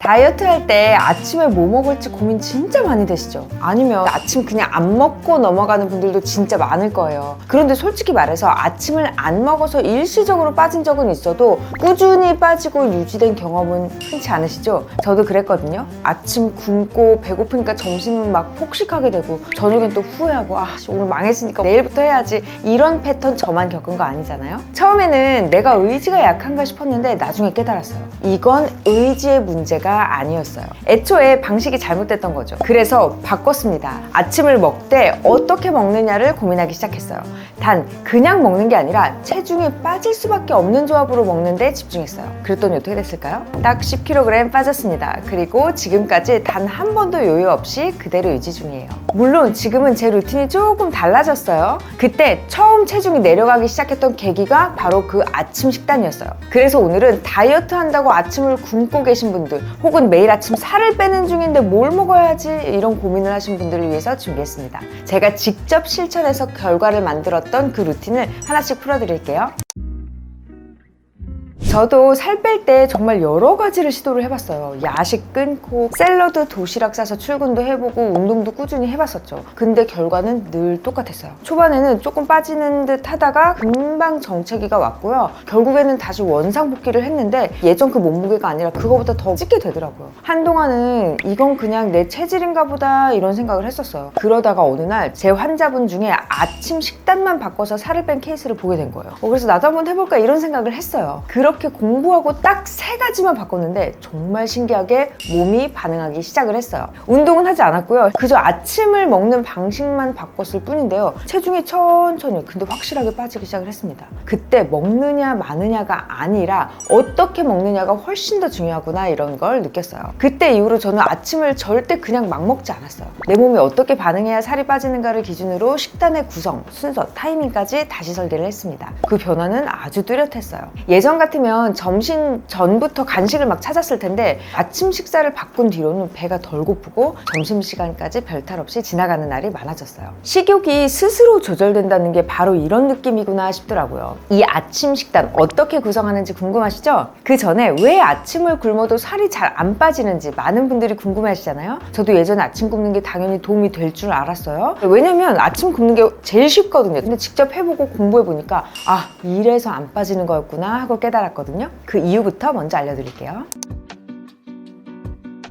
다이어트 할 때 아침에 뭐 먹을지 고민 진짜 많이 되시죠? 아니면 아침 그냥 안 먹고 넘어가는 분들도 진짜 많을 거예요. 그런데 솔직히 말해서 아침을 안 먹어서 일시적으로 빠진 적은 있어도 꾸준히 빠지고 유지된 경험은 흔치 않으시죠? 저도 그랬거든요. 아침 굶고 배고프니까 점심은 막 폭식하게 되고 저녁엔 또 후회하고 오늘 망했으니까 내일부터 해야지, 이런 패턴 저만 겪은 거 아니잖아요. 처음에는 내가 의지가 약한가 싶었는데 나중에 깨달았어요. 이건 의지의 문제가 아니었어요. 애초에 방식이 잘못됐던 거죠. 그래서 바꿨습니다. 아침을 먹되 어떻게 먹느냐를 고민하기 시작했어요. 단 그냥 먹는 게 아니라 체중이 빠질 수밖에 없는 조합으로 먹는데 집중했어요. 그랬더니 어떻게 됐을까요? 딱 10kg 빠졌습니다. 그리고 지금까지 단 한 번도 요요 없이 그대로 유지 중이에요. 물론 지금은 제 루틴이 조금 달라졌어요. 그때 처음 체중이 내려가기 시작했던 계기가 바로 그 아침 식단이었어요. 그래서 오늘은 다이어트 한다고 아침을 굶고 계신 분들, 혹은 매일 아침 살을 빼는 중인데 뭘 먹어야지, 이런 고민을 하신 분들을 위해서 준비했습니다. 제가 직접 실천해서 결과를 만들었던 그 루틴을 하나씩 풀어드릴게요. 저도 살 뺄 때 정말 여러 가지를 시도를 해봤어요. 야식 끊고 샐러드, 도시락 싸서 출근도 해보고 운동도 꾸준히 해봤었죠. 근데 결과는 늘 똑같았어요. 초반에는 조금 빠지는 듯 하다가 금방 정체기가 왔고요. 결국에는 다시 원상복귀를 했는데 예전 그 몸무게가 아니라 그거보다 더 찌게 되더라고요. 한동안은 이건 그냥 내 체질인가 보다 이런 생각을 했었어요. 그러다가 어느 날 제 환자분 중에 아침 식단만 바꿔서 살을 뺀 케이스를 보게 된 거예요. 그래서 나도 한번 해볼까 이런 생각을 했어요. 그렇게 공부하고 딱 3가지만 바꿨는데 정말 신기하게 몸이 반응하기 시작을 했어요. 운동은 하지 않았고요. 그저 아침을 먹는 방식만 바꿨을 뿐인데요. 체중이 천천히 근데 확실하게 빠지기 시작을 했습니다. 그때 먹느냐 마느냐가 아니라 어떻게 먹느냐가 훨씬 더 중요하구나, 이런 걸 느꼈어요. 그때 이후로 저는 아침을 절대 그냥 막 먹지 않았어요. 내 몸이 어떻게 반응해야 살이 빠지는가를 기준으로 식단의 구성, 순서, 타이밍까지 다시 설계를 했습니다. 그 변화는 아주 뚜렷했어요. 예전 같으면 점심 전부터 간식을 막 찾았을 텐데 아침 식사를 바꾼 뒤로는 배가 덜 고프고 점심시간까지 별탈 없이 지나가는 날이 많아졌어요. 식욕이 스스로 조절된다는 게 바로 이런 느낌이구나 싶더라고요. 이 아침 식단 어떻게 구성하는지 궁금하시죠? 그 전에 왜 아침을 굶어도 살이 잘 안 빠지는지 많은 분들이 궁금해 하시잖아요. 저도 예전에 아침 굶는 게 당연히 도움이 될 줄 알았어요. 왜냐면 아침 굶는 게 제일 쉽거든요. 근데 직접 해보고 공부해보니까 이래서 안 빠지는 거였구나 하고 깨달았거든요. 그 이유부터 먼저 알려드릴게요.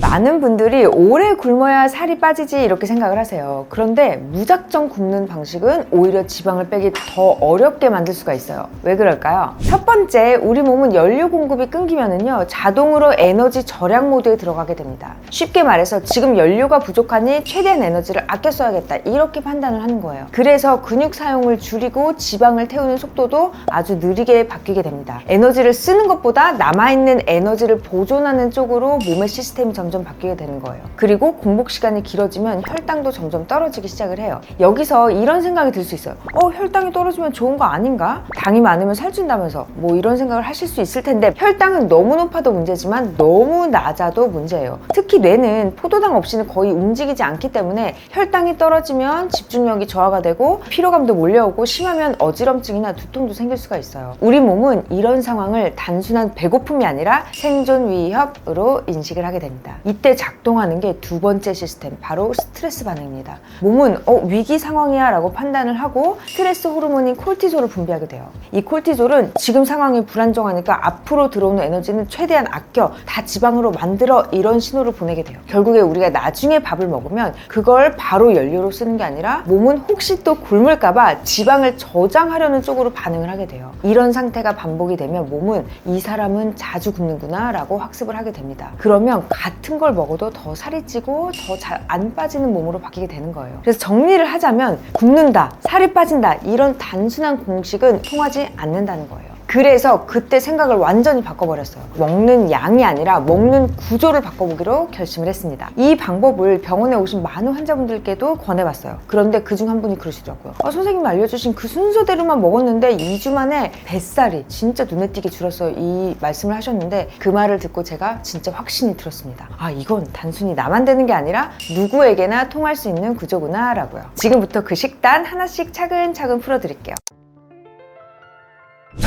많은 분들이 오래 굶어야 살이 빠지지 이렇게 생각을 하세요. 그런데 무작정 굶는 방식은 오히려 지방을 빼기 더 어렵게 만들 수가 있어요. 왜 그럴까요? 첫 번째, 우리 몸은 연료 공급이 끊기면은요 자동으로 에너지 절약 모드에 들어가게 됩니다. 쉽게 말해서 지금 연료가 부족하니 최대한 에너지를 아껴 써야겠다, 이렇게 판단을 하는 거예요. 그래서 근육 사용을 줄이고 지방을 태우는 속도도 아주 느리게 바뀌게 됩니다. 에너지를 쓰는 것보다 남아있는 에너지를 보존하는 쪽으로 몸의 시스템이 점점 바뀌게 되는 거예요. 그리고 공복 시간이 길어지면 혈당도 점점 떨어지기 시작을 해요. 여기서 이런 생각이 들 수 있어요. 혈당이 떨어지면 좋은 거 아닌가? 당이 많으면 살찐다면서, 이런 생각을 하실 수 있을 텐데, 혈당은 너무 높아도 문제지만 너무 낮아도 문제예요. 특히 뇌는 포도당 없이는 거의 움직이지 않기 때문에 혈당이 떨어지면 집중력이 저하가 되고 피로감도 몰려오고 심하면 어지럼증이나 두통도 생길 수가 있어요. 우리 몸은 이런 상황을 단순한 배고픔이 아니라 생존 위협으로 인식을 하게 됩니다. 이때 작동하는 게 두 번째 시스템, 바로 스트레스 반응입니다. 몸은 위기 상황이야 라고 판단을 하고 스트레스 호르몬인 콜티졸을 분비하게 돼요. 이 콜티졸은 지금 상황이 불안정하니까 앞으로 들어오는 에너지는 최대한 아껴 다 지방으로 만들어, 이런 신호를 보내게 돼요. 결국에 우리가 나중에 밥을 먹으면 그걸 바로 연료로 쓰는 게 아니라 몸은 혹시 또 굶을까봐 지방을 저장하려는 쪽으로 반응을 하게 돼요. 이런 상태가 반복이 되면 몸은 이 사람은 자주 굶는구나 라고 학습을 하게 됩니다. 그러면 같은 걸 먹어도 더 살이 찌고 더 잘 안 빠지는 몸으로 바뀌게 되는 거예요. 그래서 정리를 하자면 굶는다, 살이 빠진다, 이런 단순한 공식은 통하지 않는다는 거예요. 그래서 그때 생각을 완전히 바꿔버렸어요. 먹는 양이 아니라 먹는 구조를 바꿔보기로 결심을 했습니다. 이 방법을 병원에 오신 많은 환자분들께도 권해봤어요. 그런데 그중 한 분이 그러시더라고요. 선생님이 알려주신 그 순서대로만 먹었는데 2주 만에 뱃살이 진짜 눈에 띄게 줄었어요, 이 말씀을 하셨는데, 그 말을 듣고 제가 진짜 확신이 들었습니다. 이건 단순히 나만 되는 게 아니라 누구에게나 통할 수 있는 구조구나 라고요. 지금부터 그 식단 하나씩 차근차근 풀어드릴게요.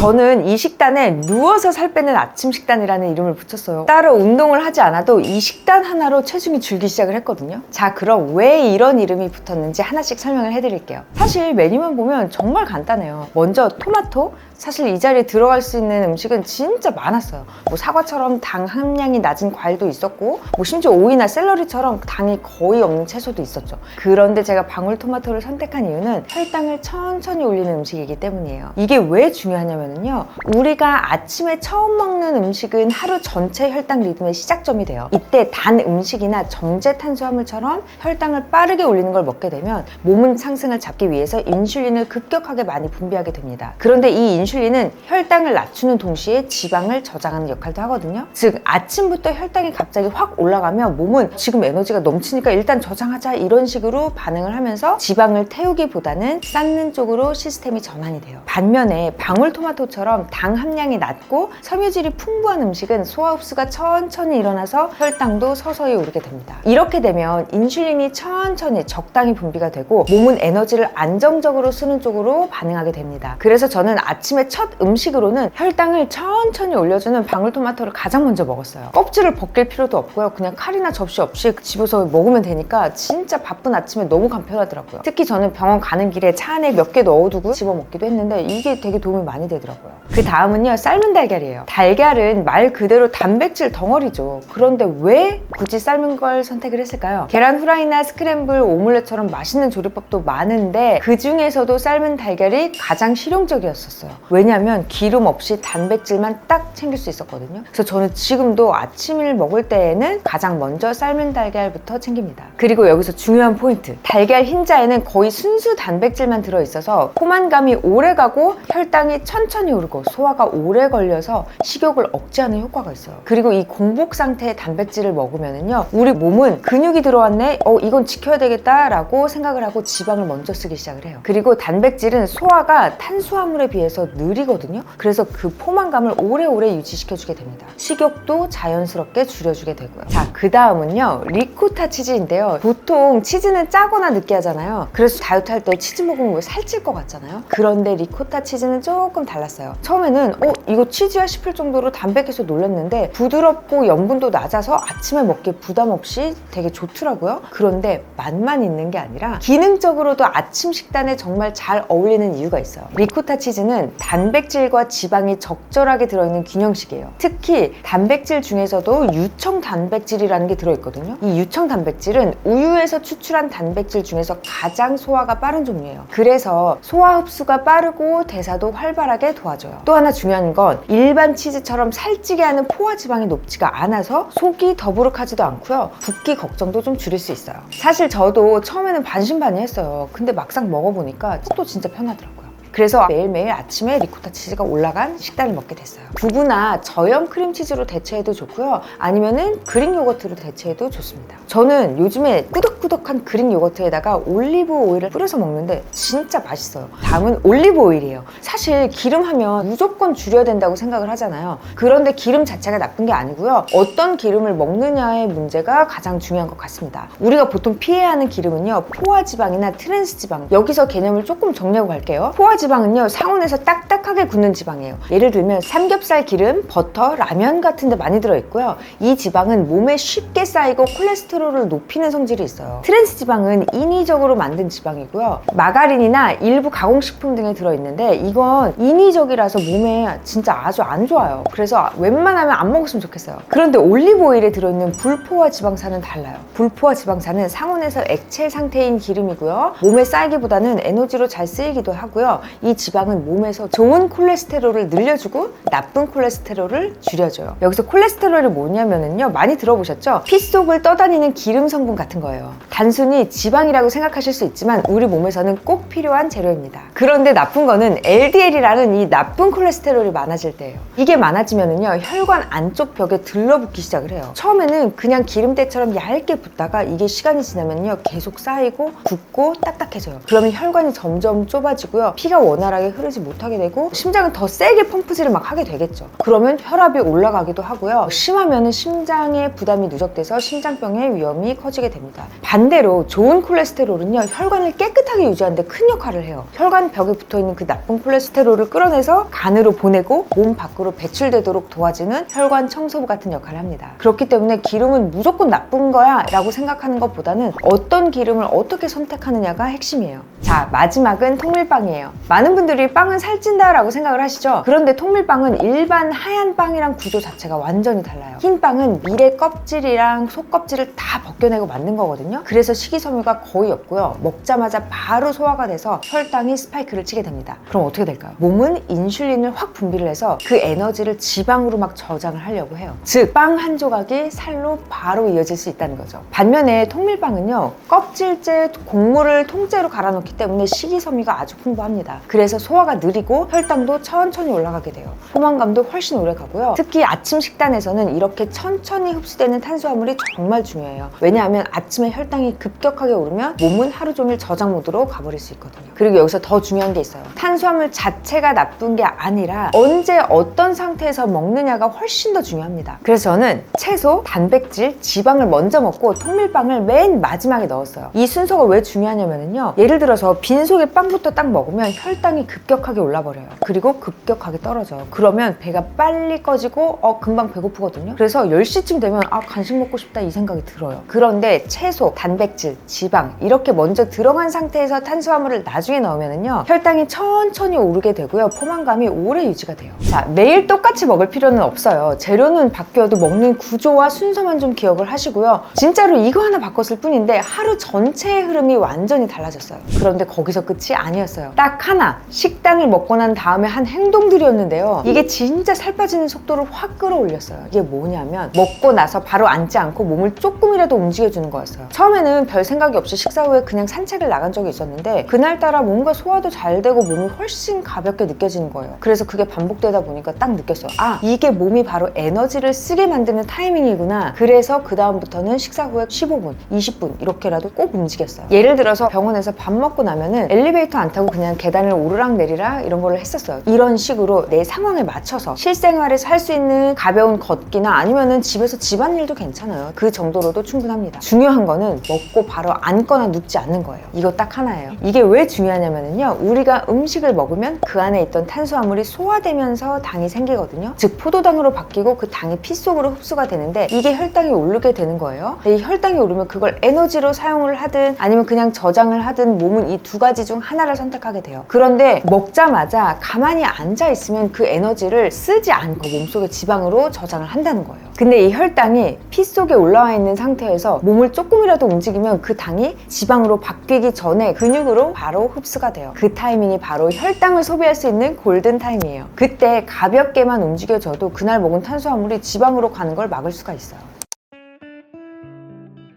저는 이 식단에 누워서 살 빼는 아침 식단이라는 이름을 붙였어요. 따로 운동을 하지 않아도 이 식단 하나로 체중이 줄기 시작을 했거든요. 자, 그럼 왜 이런 이름이 붙었는지 하나씩 설명을 해드릴게요. 사실 메뉴만 보면 정말 간단해요. 먼저 토마토. 사실 이 자리에 들어갈 수 있는 음식은 진짜 많았어요. 뭐 사과처럼 당 함량이 낮은 과일도 있었고, 뭐 심지어 오이나 샐러리처럼 당이 거의 없는 채소도 있었죠. 그런데 제가 방울토마토를 선택한 이유는 혈당을 천천히 올리는 음식이기 때문이에요. 이게 왜 중요하냐면요, 우리가 아침에 처음 먹는 음식은 하루 전체 혈당 리듬의 시작점이 돼요. 이때 단 음식이나 정제 탄수화물처럼 혈당을 빠르게 올리는 걸 먹게 되면 몸은 상승을 잡기 위해서 인슐린을 급격하게 많이 분비하게 됩니다. 그런데 이 인슐린은 혈당을 낮추는 동시에 지방을 저장하는 역할도 하거든요. 즉, 아침부터 혈당이 갑자기 확 올라가면 몸은 지금 에너지가 넘치니까 일단 저장하자, 이런 식으로 반응을 하면서 지방을 태우기보다는 쌓는 쪽으로 시스템이 전환이 돼요. 반면에 방울토마토처럼 당 함량이 낮고 섬유질이 풍부한 음식은 소화 흡수가 천천히 일어나서 혈당도 서서히 오르게 됩니다. 이렇게 되면 인슐린이 천천히 적당히 분비가 되고 몸은 에너지를 안정적으로 쓰는 쪽으로 반응하게 됩니다. 그래서 저는 아침에 첫 음식으로는 혈당을 천천히 올려주는 방울토마토를 가장 먼저 먹었어요. 껍질을 벗길 필요도 없고요. 그냥 칼이나 접시 없이 집어서 먹으면 되니까 진짜 바쁜 아침에 너무 간편하더라고요. 특히 저는 병원 가는 길에 차 안에 몇 개 넣어두고 집어 먹기도 했는데 이게 되게 도움이 많이 되더라고요. 그 다음은요, 삶은 달걀이에요. 달걀은 말 그대로 단백질 덩어리죠. 그런데 왜 굳이 삶은 걸 선택을 했을까요? 계란 후라이나 스크램블, 오믈렛처럼 맛있는 조리법도 많은데 그 중에서도 삶은 달걀이 가장 실용적이었었어요. 왜냐면 기름 없이 단백질만 딱 챙길 수 있었거든요. 그래서 저는 지금도 아침을 먹을 때에는 가장 먼저 삶은 달걀부터 챙깁니다. 그리고 여기서 중요한 포인트, 달걀 흰자에는 거의 순수 단백질만 들어있어서 포만감이 오래가고 혈당이 천천히 오르고 소화가 오래 걸려서 식욕을 억제하는 효과가 있어요. 그리고 이 공복 상태의 단백질을 먹으면은요, 우리 몸은 근육이 들어왔네, 이건 지켜야 되겠다 라고 생각을 하고 지방을 먼저 쓰기 시작을 해요. 그리고 단백질은 소화가 탄수화물에 비해서 느리거든요. 그래서 그 포만감을 오래오래 유지시켜주게 됩니다. 식욕도 자연스럽게 줄여주게 되고요. 자, 그 다음은요, 리코타 치즈인데요. 보통 치즈는 짜거나 느끼하잖아요. 그래서 다이어트 할 때 치즈 먹으면 왜 살찔 것 같잖아요. 그런데 리코타 치즈는 조금 달랐어요. 처음에는 이거 치즈야 싶을 정도로 담백해서 놀랐는데 부드럽고 염분도 낮아서 아침에 먹기에 부담 없이 되게 좋더라고요. 그런데 맛만 있는 게 아니라 기능적으로도 아침 식단에 정말 잘 어울리는 이유가 있어요. 리코타 치즈는 단백질과 지방이 적절하게 들어있는 균형식이에요. 특히 단백질 중에서도 유청 단백질이라는 게 들어있거든요. 이 유청 단백질은 우유에서 추출한 단백질 중에서 가장 소화가 빠른 종류예요. 그래서 소화 흡수가 빠르고 대사도 활발하게 도와줘요. 또 하나 중요한 건 일반 치즈처럼 살찌게 하는 포화 지방이 높지가 않아서 속이 더부룩하지도 않고요. 붓기 걱정도 좀 줄일 수 있어요. 사실 저도 처음에는 반신반의했어요. 근데 막상 먹어보니까 또 진짜 편하더라고요. 그래서 매일매일 아침에 리코타 치즈가 올라간 식단을 먹게 됐어요. 두부나 저염 크림치즈로 대체해도 좋고요. 아니면은 그릭 요거트로 대체해도 좋습니다. 저는 요즘에 꾸덕꾸덕한 그릭 요거트에다가 올리브 오일을 뿌려서 먹는데 진짜 맛있어요. 다음은 올리브 오일이에요. 사실 기름 하면 무조건 줄여야 된다고 생각을 하잖아요. 그런데 기름 자체가 나쁜 게 아니고요. 어떤 기름을 먹느냐의 문제가 가장 중요한 것 같습니다. 우리가 보통 피해야 하는 기름은요, 포화지방이나 트랜스지방. 여기서 개념을 조금 정리하고 갈게요. 포화지방은요, 상온에서 딱딱하게 굳는 지방이에요. 예를 들면 삼겹살 기름, 버터, 라면 같은 데 많이 들어있고요. 이 지방은 몸에 쉽게 쌓이고 콜레스테롤을 높이는 성질이 있어요. 트랜스지방은 인위적으로 만든 지방이고요. 마가린이나 일부 가공식품 등에 들어있는데 이건 인위적이라서 몸에 진짜 아주 안 좋아요. 그래서 웬만하면 안 먹었으면 좋겠어요. 그런데 올리브 오일에 들어있는 불포화 지방산은 달라요. 불포화 지방산은 상온에서 액체 상태인 기름이고요. 몸에 쌓이기보다는 에너지로 잘 쓰이기도 하고요. 이 지방은 몸에서 좋은 콜레스테롤을 늘려주고 나쁜 콜레스테롤을 줄여줘요. 여기서 콜레스테롤이 뭐냐면요, 많이 들어보셨죠? 피 속을 떠다니는 기름 성분 같은 거예요. 단순히 지방이라고 생각하실 수 있지만 우리 몸에서는 꼭 필요한 재료입니다. 그런데 나쁜 거는 LDL이라는 이 나쁜 콜레스테롤이 많아질 때예요. 이게 많아지면은요, 혈관 안쪽 벽에 들러붙기 시작을 해요. 처음에는 그냥 기름때처럼 얇게 붙다가 이게 시간이 지나면요, 계속 쌓이고 붓고 딱딱해져요. 그러면 혈관이 점점 좁아지고요, 피가 원활하게 흐르지 못하게 되고 심장은 더 세게 펌프질을 막 하게 되겠죠. 그러면 혈압이 올라가기도 하고요. 심하면 심장에 부담이 누적돼서 심장병의 위험이 커지게 됩니다. 반대로 좋은 콜레스테롤은요, 혈관을 깨끗하게 유지하는 데 큰 역할을 해요. 혈관 벽에 붙어있는 그 나쁜 콜레스테롤을 끌어내서 간으로 보내고 몸 밖으로 배출되도록 도와주는 혈관 청소부 같은 역할을 합니다. 그렇기 때문에 기름은 무조건 나쁜 거야 라고 생각하는 것보다는 어떤 기름을 어떻게 선택하느냐가 핵심이에요. 자, 마지막은 통밀빵이에요. 많은 분들이 빵은 살찐다 라고 생각을 하시죠? 그런데 통밀빵은 일반 하얀 빵이랑 구조 자체가 완전히 달라요. 흰 빵은 밀의 껍질이랑 속껍질을 다 벗겨내고 만든 거거든요. 그래서 식이섬유가 거의 없고요. 먹자마자 바로 소화가 돼서 혈당이 스파이크를 치게 됩니다. 그럼 어떻게 될까요? 몸은 인슐린을 확 분비를 해서 그 에너지를 지방으로 막 저장을 하려고 해요. 즉, 빵 한 조각이 살로 바로 이어질 수 있다는 거죠. 반면에 통밀빵은요, 껍질째 곡물을 통째로 갈아 넣기 때문에 식이섬유가 아주 풍부합니다. 그래서 소화가 느리고 혈당도 천천히 올라가게 돼요. 포만감도 훨씬 오래 가고요. 특히 아침 식단에서는 이렇게 천천히 흡수되는 탄수화물이 정말 중요해요. 왜냐하면 아침에 혈당이 급격하게 오르면 몸은 하루 종일 저장 모드로 가버릴 수 있거든요. 그리고 여기서 더 중요한 게 있어요. 탄수화물 자체가 나쁜 게 아니라 언제 어떤 상태에서 먹느냐가 훨씬 더 중요합니다. 그래서 저는 채소, 단백질, 지방을 먼저 먹고 통밀빵을 맨 마지막에 넣었어요. 이 순서가 왜 중요하냐면요, 예를 들어서 빈속에 빵부터 딱 먹으면 혈당이 급격하게 올라버려요. 그리고 급격하게 떨어져요. 그러면 배가 빨리 꺼지고 금방 배고프거든요. 그래서 10시쯤 되면 간식 먹고 싶다 이 생각이 들어요. 그런데 채소, 단백질, 지방 이렇게 먼저 들어간 상태에서 탄수화물을 나중에 넣으면요, 혈당이 천천히 오르게 되고요. 포만감이 오래 유지가 돼요. 자, 매일 똑같이 먹을 필요는 없어요. 재료는 바뀌어도 먹는 구조와 순서만 좀 기억을 하시고요. 진짜로 이거 하나 바꿨을 뿐인데 하루 전체의 흐름이 완전히 달라졌어요. 그런데 거기서 끝이 아니었어요. 딱 하나, 식단을 먹고 난 다음에 한 행동들이었는데요. 이게 진짜 살 빠지는 속도를 확 끌어올렸어요. 이게 뭐냐면 먹고 나서 바로 앉지 않고 몸을 조금이라도 움직여주는 거였어요. 처음에는 별 생각이 없이 식사 후에 그냥 산책을 나간 적이 있었는데 그날따라 뭔가 소화도 잘 되고 몸이 훨씬 가볍게 느껴지는 거예요. 그래서 그게 반복되다 보니까 딱 느꼈어요. 이게 몸이 바로 에너지를 쓰게 만드는 타이밍이구나. 그래서 그 다음부터는 식사 후에 15분, 20분 이렇게라도 꼭 움직였어요. 예를 들어서 병원에서 밥 먹고 나면은 엘리베이터 안 타고 그냥 계단을 오르락 내리락 이런 거를 했었어요. 이런 식으로 내 상황에 맞춰서 실생활에서 할 수 있는 가벼운 걷기나 아니면은 집에서 집안일도 괜찮아요. 그 정도로도 충분합니다. 중요한 거는 먹고 바로 앉거나 눕지 않는 거예요. 이거 딱 하나예요. 이게 왜 중요하냐면요, 우리가 음식을 먹으면 그 안에 있던 탄수화물이 소화되면서 당이 생기거든요. 즉 포도당으로 바뀌고 그 당이 피 속으로 흡수가 되는데 이게 혈당이 오르게 되는 거예요. 이 혈당이 오르면 그걸 에너지로 사용을 하든 아니면 그냥 저장을 하든 몸은 이 두 가지 중 하나를 선택하게 돼요. 그런데 먹자마자 가만히 앉아 있으면 그 에너지를 쓰지 않고 몸속에 지방으로 저장을 한다는 거예요. 근데 이 혈당이 피 속에 올라와 있는 상태에서 몸을 조금이라도 움직이면 그 당이 지방으로 바뀌기 전에 근육으로 바로 흡수가 돼요. 그 타이밍이 바로 혈당을 소비할 수 있는 골든 타임이에요. 그때 가볍게만 움직여줘도 그날 먹은 탄수화물이 지방으로 가는 걸 막을 수가 있어요.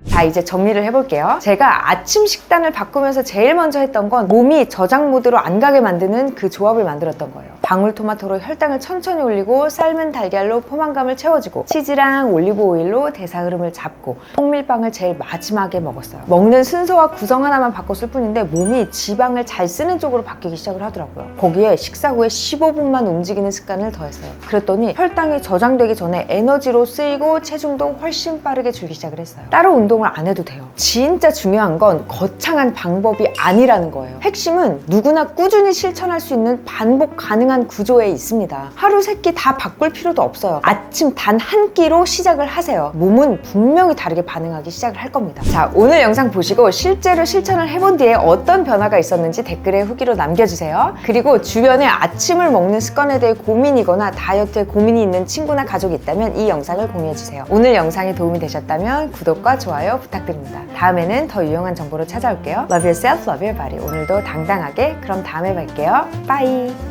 자, 이제 정리를 해볼게요. 제가 아침 식단을 바꾸면서 제일 먼저 했던 건 몸이 저장 모드로 안 가게 만드는 그 조합을 만들었던 거예요. 방울토마토로 혈당을 천천히 올리고 삶은 달걀로 포만감을 채워주고 치즈랑 올리브 오일로 대사 흐름을 잡고 통밀빵을 제일 마지막에 먹었어요. 먹는 순서와 구성 하나만 바꿨을 뿐인데 몸이 지방을 잘 쓰는 쪽으로 바뀌기 시작을 하더라고요. 거기에 식사 후에 15분만 움직이는 습관을 더했어요. 그랬더니 혈당이 저장되기 전에 에너지로 쓰이고 체중도 훨씬 빠르게 줄기 시작을 했어요. 따로 운동을 안 해도 돼요. 진짜 중요한 건 거창한 방법이 아니라는 거예요. 핵심은 누구나 꾸준히 실천할 수 있는 반복 가능한 구조에 있습니다. 하루 세 끼 다 바꿀 필요도 없어요. 아침 단 한 끼로 시작을 하세요. 몸은 분명히 다르게 반응하기 시작을 할 겁니다. 자, 오늘 영상 보시고 실제로 실천을 해본 뒤에 어떤 변화가 있었는지 댓글에 후기로 남겨주세요. 그리고 주변에 아침을 먹는 습관에 대해 고민이거나 다이어트에 고민이 있는 친구나 가족이 있다면 이 영상을 공유해주세요. 오늘 영상이 도움이 되셨다면 구독과 좋아요 부탁드립니다. 다음에는 더 유용한 정보로 찾아올게요. Love yourself, love your body. 오늘도 당당하게. 그럼 다음에 뵐게요. 빠이.